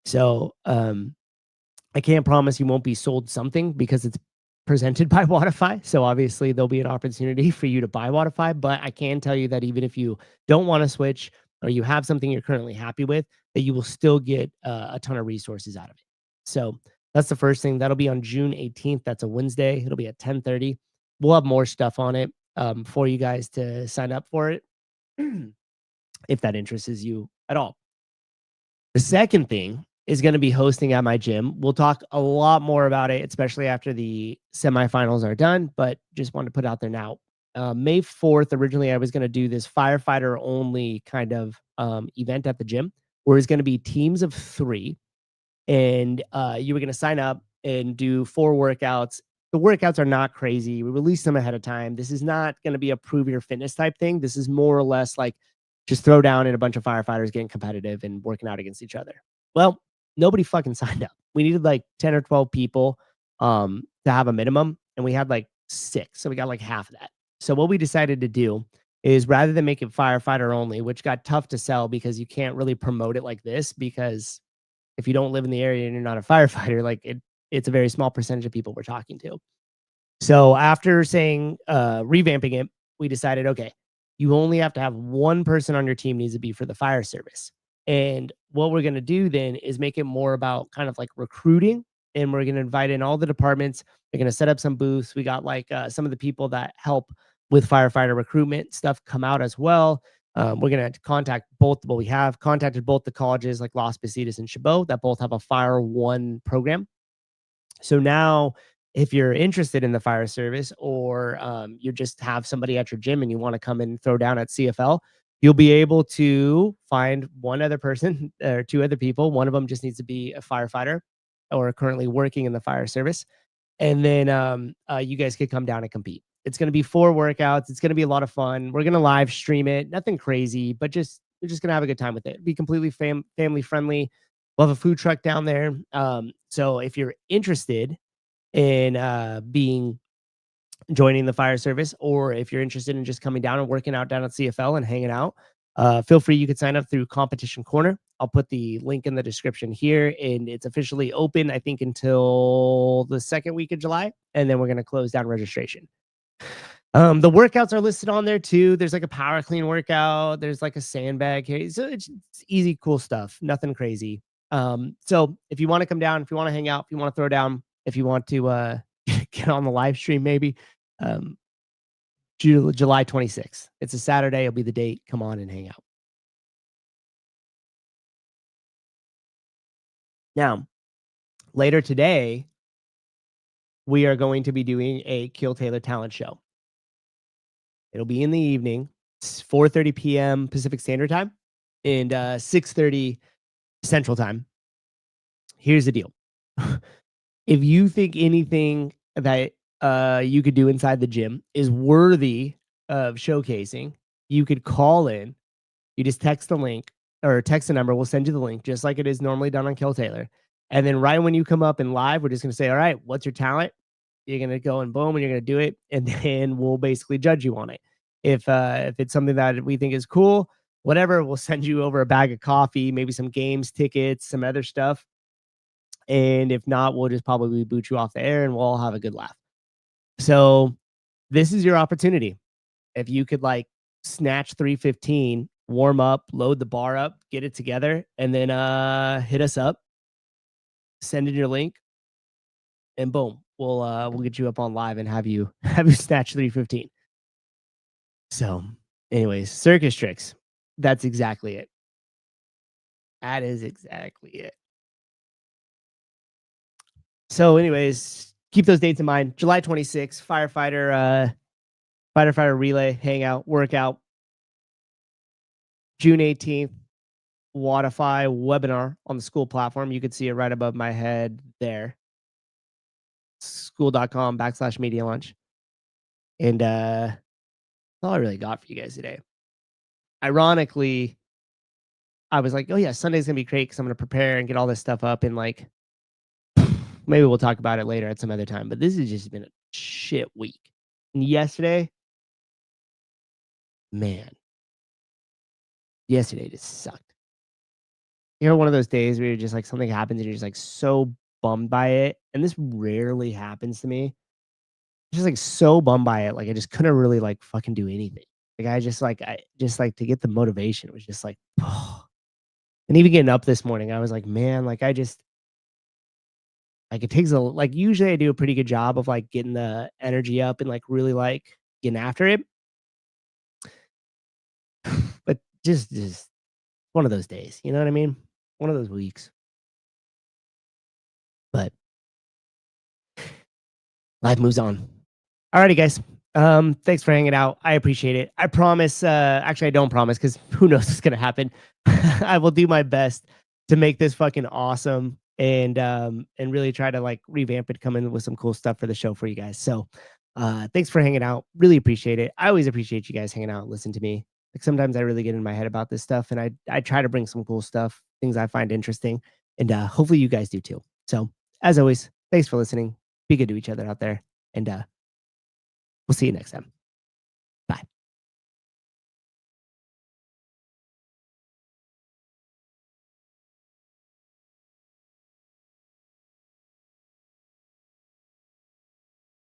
So I can't promise you won't be sold something because it's presented by Wodify. So obviously there'll be an opportunity for you to buy Wodify, but I can tell you that even if you don't want to switch or you have something you're currently happy with, that you will still get a ton of resources out of it. So that's the first thing. That'll be on June 18th. That's a Wednesday. It'll be at 10:30. We'll have more stuff on it for you guys to sign up for it if that interests you at all. The second thing is going to be hosting at my gym. We'll talk a lot more about it, especially after the semifinals are done, but just wanted to put it out there now. May 4th, originally I was going to do this firefighter only kind of event at the gym where it's going to be teams of 3, and you were going to sign up and do 4 workouts. The workouts are not crazy. We release them ahead of time. This is not going to be a prove your fitness type thing. This is more or less like just throw down in a bunch of firefighters getting competitive and working out against each other. Well, nobody fucking signed up. We needed like 10 or 12 people to have a minimum, and we had like 6. So we got like half of that. So what we decided to do is rather than make it firefighter only, which got tough to sell because you can't really promote it like this, because if you don't live in the area and you're not a firefighter, like it's a very small percentage of people we're talking to. So after saying revamping it, we decided, okay, you only have to have one person on your team needs to be for the fire service. And what we're going to do then is make it more about kind of like recruiting. And we're going to invite in all the departments. We're going to set up some booths. We got like some of the people that help with firefighter recruitment stuff come out as well. We're going to contact both. Well, we have contacted both the colleges like Las Positas and Chabot that both have a Fire One program. So now if you're interested in the fire service, or you just have somebody at your gym and you want to come and throw down at CFL, you'll be able to find one other person or 2 other people. One of them just needs to be a firefighter or currently working in the fire service. And then you guys could come down and compete. It's going to be 4 workouts. It's going to be a lot of fun. We're going to live stream it. Nothing crazy, but we're just going to have a good time with it. Be completely family friendly. We'll have a food truck down there. So if you're interested in joining the fire service, or if you're interested in just coming down and working out down at CFL and hanging out, feel free. You could sign up through Competition Corner. I'll put the link in the description here, and it's officially open, I think, until the 2nd week of July, and then we're going to close down registration. The workouts are listed on there too. There's like a power clean workout. There's like a sandbag here. So it's easy, cool stuff. Nothing crazy. So if you want to come down, if you want to hang out, if you want to throw down, if you want to get on the live stream, maybe July 26th. It's a Saturday. It'll be the date. Come on and hang out. Now, later today, we are going to be doing a Kill Taylor talent show. It'll be in the evening. It's 4:30 p.m. Pacific Standard Time and 6:30 Central Time. Here's the deal. If you think anything that you could do inside the gym is worthy of showcasing, you could call in. You just text the link or text the number. We'll send you the link just like it is normally done on Kill Taylor. And then right when you come up in live, we're just going to say, all right, what's your talent? You're going to go and boom, and you're going to do it. And then we'll basically judge you on it. If it's something that we think is cool, whatever, we'll send you over a bag of coffee, maybe some games, tickets, some other stuff. And if not, we'll just probably boot you off the air and we'll all have a good laugh. So this is your opportunity. If you could like snatch 315, warm up, load the bar up, get it together, and then hit us up, send in your link, and boom, we'll get you up on live and have you snatch 315. So, anyways, circus tricks. That's exactly it. That is exactly it. So, anyways, keep those dates in mind. July 26th, firefighter relay, hangout, workout. June 18th, Wodify webinar on the school platform. You could see it right above my head there. School.com/media lunch. And that's all I really got for you guys today. Ironically, I was like, oh yeah, Sunday's gonna be great because I'm gonna prepare and get all this stuff up and like maybe we'll talk about it later at some other time. But this has just been a shit week. And yesterday, man, yesterday just sucked. You know, one of those days where you're just like something happens and you're just like so bummed by it. And this rarely happens to me. Just like so bummed by it. Like I just couldn't really like fucking do anything. Like I just like to get the motivation. It was just like, oh. And even getting up this morning, I was like, man, like it takes like usually I do a pretty good job of like getting the energy up and like really like getting after it. But just one of those days, you know what I mean? One of those weeks. But life moves on. Alrighty, guys. Thanks for hanging out. I appreciate it. I promise, actually I don't promise because who knows what's gonna happen. I will do my best to make this fucking awesome and really try to like revamp it, come in with some cool stuff for the show for you guys. So thanks for hanging out. Really appreciate it. I always appreciate you guys hanging out and listen to me. Like sometimes I really get in my head about this stuff and I try to bring some cool stuff, things I find interesting, and hopefully you guys do too. So as always, thanks for listening. Be good to each other out there, and we'll see you next time.